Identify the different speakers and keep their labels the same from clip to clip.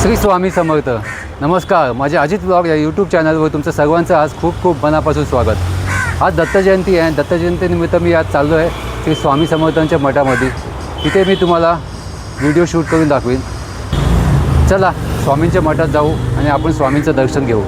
Speaker 1: श्री स्वामी समर्थ. नमस्कार. माझे अजित ब्लॉग या यूट्यूब चॅनलवर तुमचं सर्वांचं आज खूप खूप मनापासून स्वागत. आज दत्तजयंती आहे. दत्तजयंतीनिमित्त मी आज चाललो आहे श्री स्वामी समर्थांच्या मठामध्ये. तिथे मी तुम्हाला व्हिडिओ शूट करून दाखवीन. चला स्वामींच्या मठात जाऊ आणि आपण स्वामींचं दर्शन घेऊ.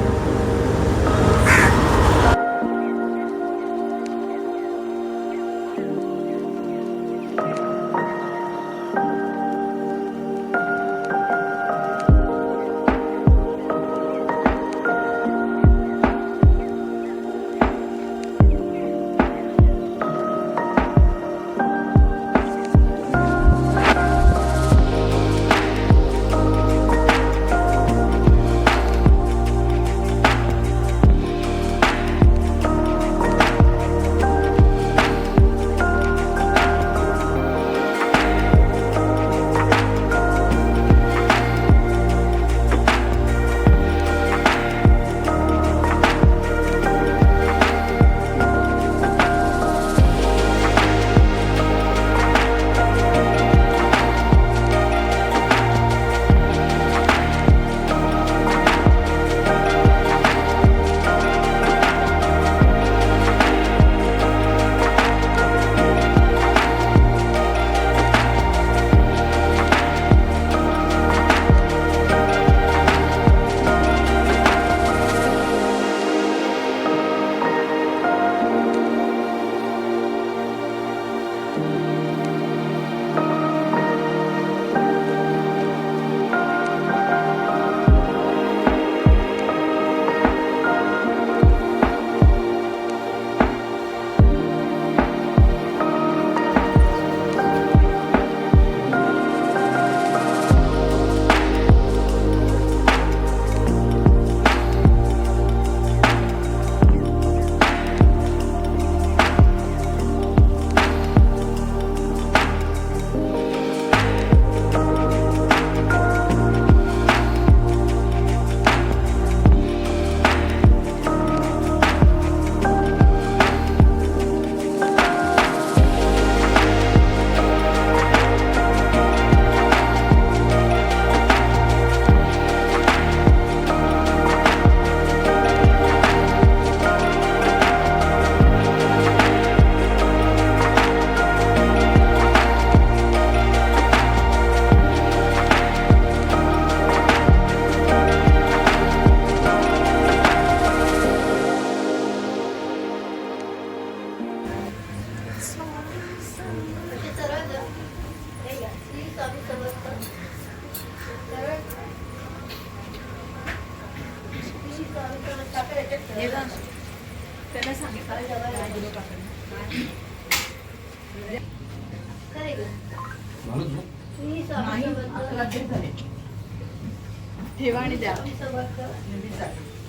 Speaker 2: ठेवा आणि द्या.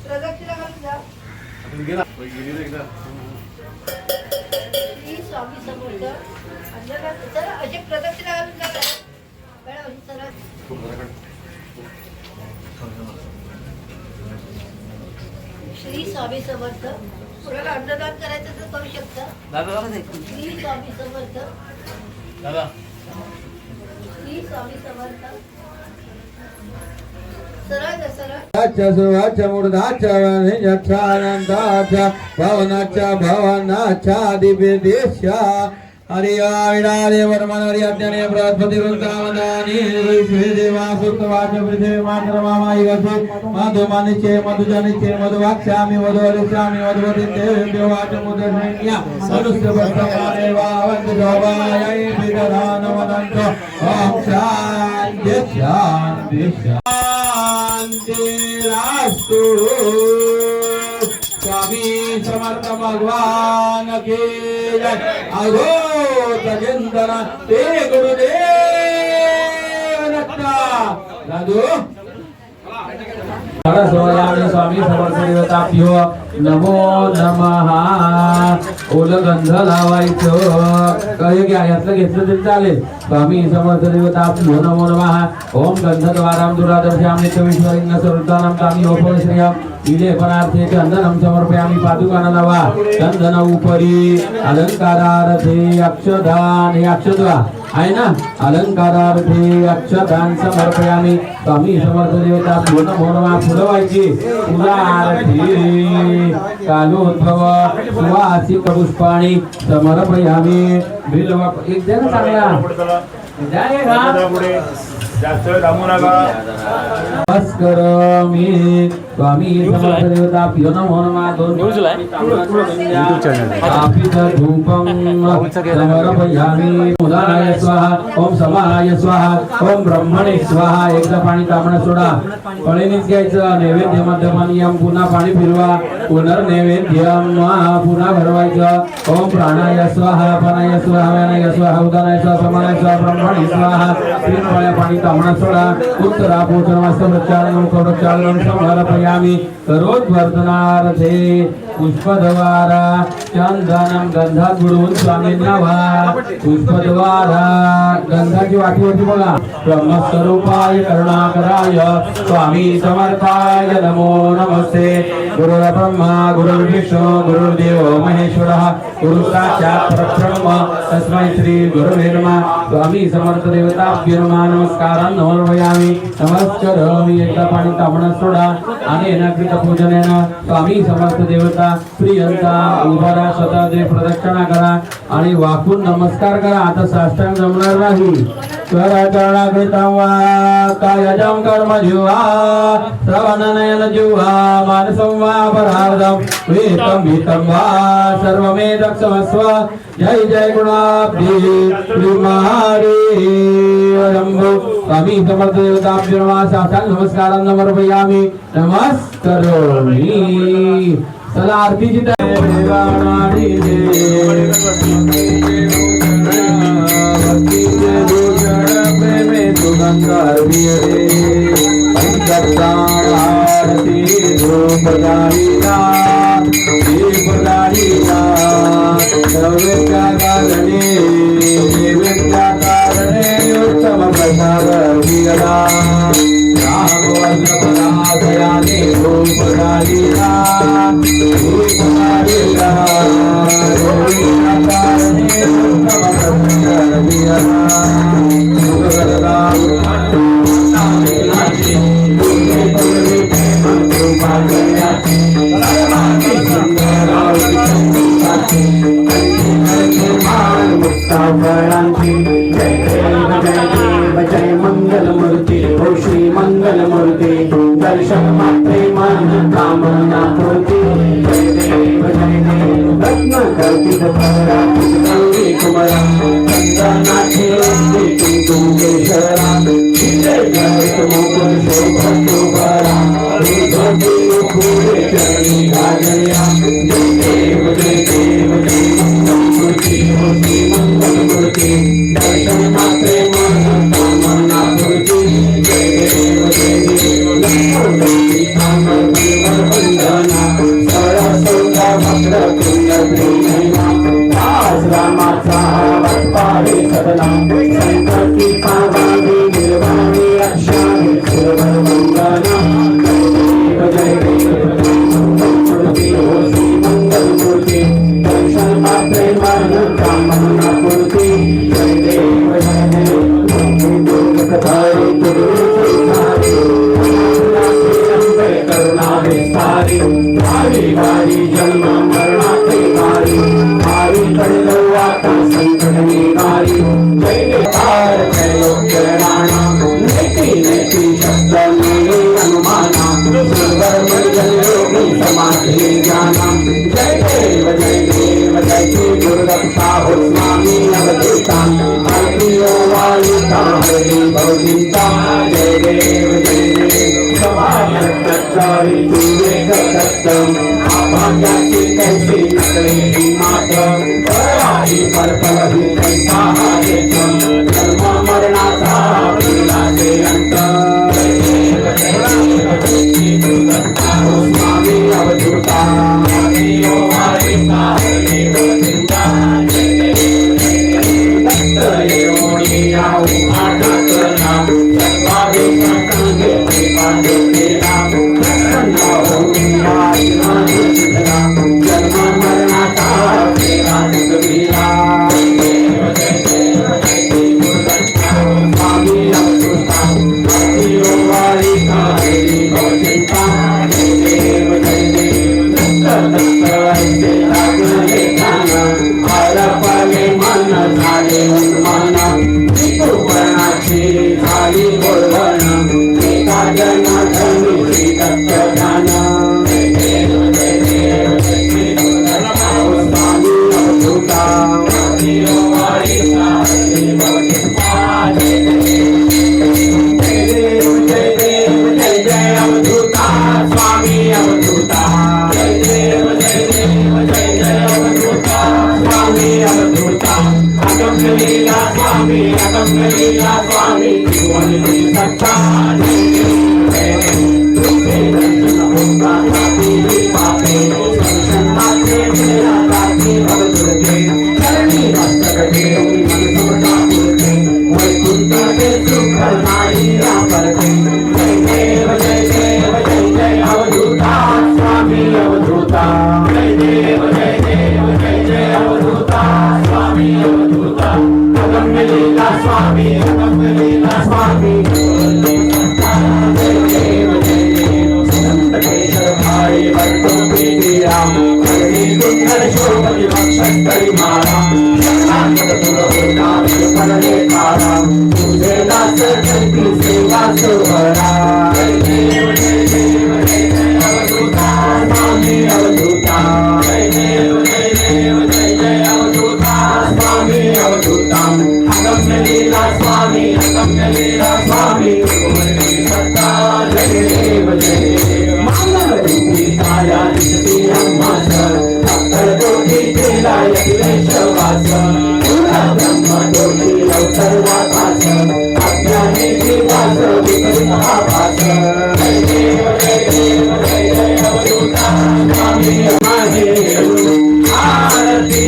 Speaker 2: प्रदक्षिणा करून द्या. स्वामी समर्थ चला अशी प्रदक्षिणा घालून द्या. श्री स्वामी समर्थ. कोणाला अन्नदान करायचं तर करू शकता. श्री स्वामी समर्थ. श्री स्वामी समर्थ.
Speaker 3: सर्वाच्या मूर्धाच्या वनिजाच्या भवनाच्या भवनाच्या दिव्य देशा हरियाविडादे वर्मन हरियाज्ञाने बृहस्पति रुद्रावदानी विश्वेदेवा सुतवाच पृथ्वी मात्र मामाई वसु मधुमानिचे मधुजनिचे मधुवाक्ष्यामि मधुवरिष्यामि मधुवति देव्यो वाच मुदर्शन्या मनुष्य भक्तमाने वावन्ति शोभायै विदधान वदन्तो ओम शान्ति शान्ति शान्ति रास्तु. स्वामी समर्थ भगवान की जय. अगो गजेंद्र ते गुरुदेव दत्ता दादू. स्वामी समर्थ देवताभ्यो नमो नमः. ओलं गंध लावायचं काय घ्या यातलं घेतलं तरी चालेल. स्वामी समर्थ देवताभ्यो नमो नमः. ओम गंधद्वारां दुरादर्शां नित्यविश्वरिंग सर्वदानं तामी ओपश्रियं विलेपनार्थे चंदनं समर्पयामि. पादुकान् नवा चंदन उपरी अलंकारार्थे अक्षदान. हे अक्षदा आहे ना. अलंकारार्थे अक्षदान समर्पयामि. स्वामी समर्थ देवता पूर्ण मोरमा फुलवायची तुला आरती कालोद्भव सुवासिक पुष्पाणी समर्पयामी बिल्व एक जण चांगला जय राम
Speaker 4: जास्त थांबू नका.
Speaker 3: नमस्कारामि स्वामी समर्थ देवता पियो नमो नमः दोन
Speaker 1: YouTube channel.
Speaker 3: आपित धूपम समर्पयामि उदानाय स्वाहा ओम समानाय स्वाहा ओम ब्रह्मणे स्वाहा एकदा पाणी तांबडा सोडा फळीनीच घ्यायचं नैवेद्य मध्यमानियम पुन्हा पाणी फिरवा पुनर्नैवेद्यम पुन्हा भरवायचं ओम प्राणाय स्वाहा अपानाय स्वाहा व्यानाय स्वाहा उदानाय स्वाहा समानाय स्वाहा ब्रह्मणे स्वाहा तीन फळ्या पाणी तांबडा सोडा उत्तरा पोचनमस्त प्रचारणं प्रचारणं समर्पयामि करोद्वर्तनार्थे पुष्पद्वारा चंदनम गंधात बुडवून स्वामींना वा पुष्पद्वारा गंधाची वाटी होती बघा ब्रह्मस्वरूपाय करुणाकराय स्वामी समर्थाय नमो नमस्ते गुरुर्ब्रह्मा गुरुर्विष्णू गुरुर्देव महेश्वरः गुरु साक्षात् परब्रह्म तस्मै श्री गुरुवे नमः स्वामी समर्थ देवताभ्यो नमः नमस्कारान् समर्पयामि नमस्कारामि एकदा पाणी तांबडा सोडा आणि अनाकृत पूजनेन स्वामी समर्थ देवता प्रियंता उभारा स्वतः दे प्रदक्षिणा करा आणि वाकून नमस्कार करा आता साष्टांग जमणार नाही स्वराचरणा कृतं वा कायजं कर्म जिह्वा श्रवणनयन जिह्वा मानसं वा परार्धं वेदं भीतं वा सर्वमेतत्समस्व जय जय गुणाब्धी श्रीमहादेव स्वामी समर्थ देवताभ्यो नमः साष्टांग नमस्कारान् समर्पयामि नमस्करोमि चला आरतीची तयारी जय मंगलमूर्ती ओ श्री मंगलमूर्ती दर्शन मात्रे मन कामना पूर्ती जय देव रत्न कर्तित भरा गंगे कुमरा चंदनाथे कुंकुम केशरा जय जय मुकुल शोभा शोभरा ज्योति फूले चरणी गाजया जय देव जय मंगलमूर्ती ओ श्री मंगलमूर्ती दर्शन मात्रे मन कामना पूर्ती जय देव लक्ष्मी वंदना सरस्वता भद्र कुंड प्रेरणा रामाचा वत्पारे सदना संकटी कावादी निर्वाणी अक्षामी सुरवर वंदना जय देव मंगलमूर्ती ओ श्री मंगलमूर्ती दर्शन मात्रे मन कामना पूर्ती जय देव कथारी करुणा विस्तारी भारी भारी जन्म मरणाचे भारी भारी पडलो आता संकट निवारी जय देवार जय राणा नेती नेती शब्द मेरे अनुमाना सुंदर मंगल योगी समाधि ज्ञाना जय देव जय गुरुदत्ता हो स्वामी अवधूता आरतीयो वायुता हरि भवतीता जय देव सभारी तुझे सत्यम आभाग्याची कैसी नकळी मातम पराही परपलही कैसा हायेतम जन्म मरणाचा पिलाचे अंत गुरुदत्ता हो स्वामी अवधूता आरतीयो वायुता हरि भवतीता जय देव दत्त योनी आऊ आठकना जन्म देव जय मानवरूपी छाया दिसते आम्हास अक्कलकोटी केला अखिलेशवास तुला ब्रह्मकोटी लवकर वाटास अज्ञानी जीवास विपरीत आभास जय देव जय देव जय जय अवधूता स्वामी महादेव आरती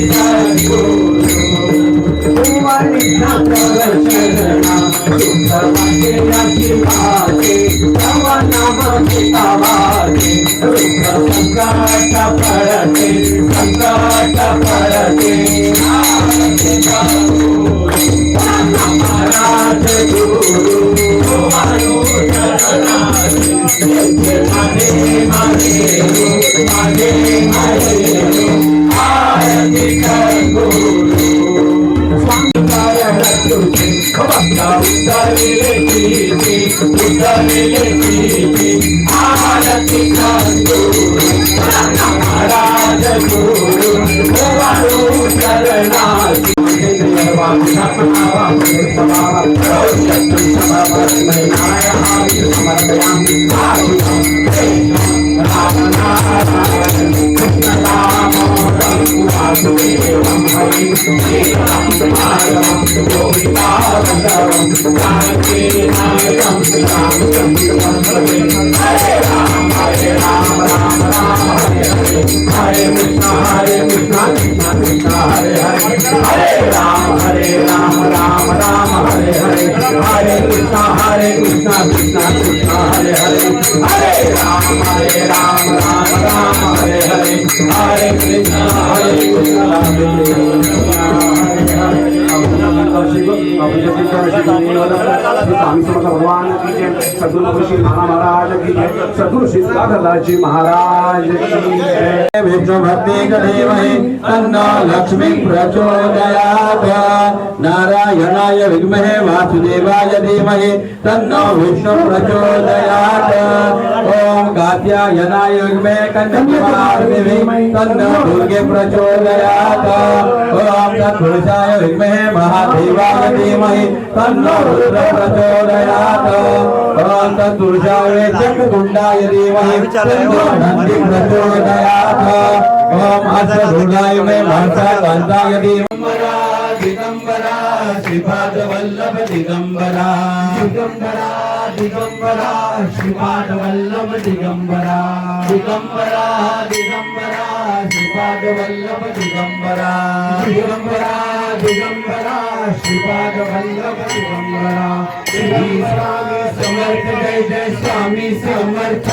Speaker 3: सद्गुरु
Speaker 5: सद्गुरु महाराज
Speaker 3: विष्णु भक्ति कलेमहि तन्नो लक्ष्मी प्रचोदयात् नारायणाय विद्महे वासुदेवाय धीमहि तन्नो विष्णु प्रचोदयात् ओम कात्यायनाय विद्महे कन्याकुमारी धीमहि तन्नो दुर्गे प्रचोदयात् ओम तत्पुरुषाय विद्महे महादेवाय धीमहि तन्नो रुद्र प्रचोदयात् ओम तत्पुरुषाय चक्रकुंडाय धीमहि तन्नो नंदी प्रचोदयात् ओम अष्टभुजाय महसा कांताय दिगंबरा दिगंबरा श्रीपाद वल्लभ दिगंबरा दिगंबरा दिगंबरा श्रीपाद वल्लभ दिगंबरा दिगंबरा दिगंबरा श्रीपाद वल्लभ दिगंबरा दिगंबरा दिगंबरा श्रीपाद वल्लभ दिगंबरा श्री स्वामी समर्थ जय जय स्वामी समर्थ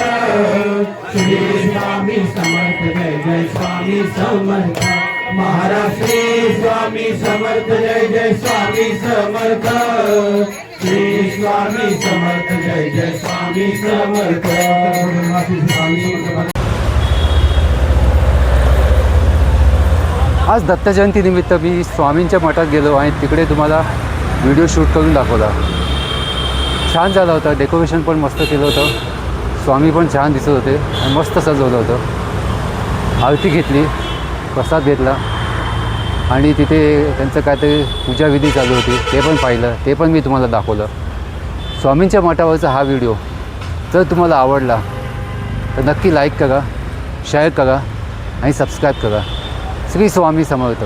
Speaker 3: श्री स्वामी समर्थ जय जय स्वामी समर्थ महाराज श्री स्वामी समर्थ जय जय स्वामी समर्थ श्री स्वामी समर्थ जय जय स्वामी समर्थ
Speaker 1: आज दत्त जयंतीनिमित्त मी स्वामींच्या मठात गेलो आणि तिकडे तुम्हाला व्हिडिओ शूट करून दाखवला. छान झालं होतं, डेकोरेशन पण मस्त केलं होतं, स्वामी पण छान दिसत होते आणि मस्त सजवलं होतं. आरती घेतली, प्रसाद घेतला आणि तिथे त्यांचं काहीतरी पूजाविधी चालू होती ते पण पाहिलं, ते पण मी तुम्हाला दाखवलं. स्वामींच्या मठावरचा हा व्हिडिओ जर तुम्हाला आवडला तर नक्की लाईक करा, शेअर करा आणि सबस्क्राईब करा. श्री स्वामी समर्थ.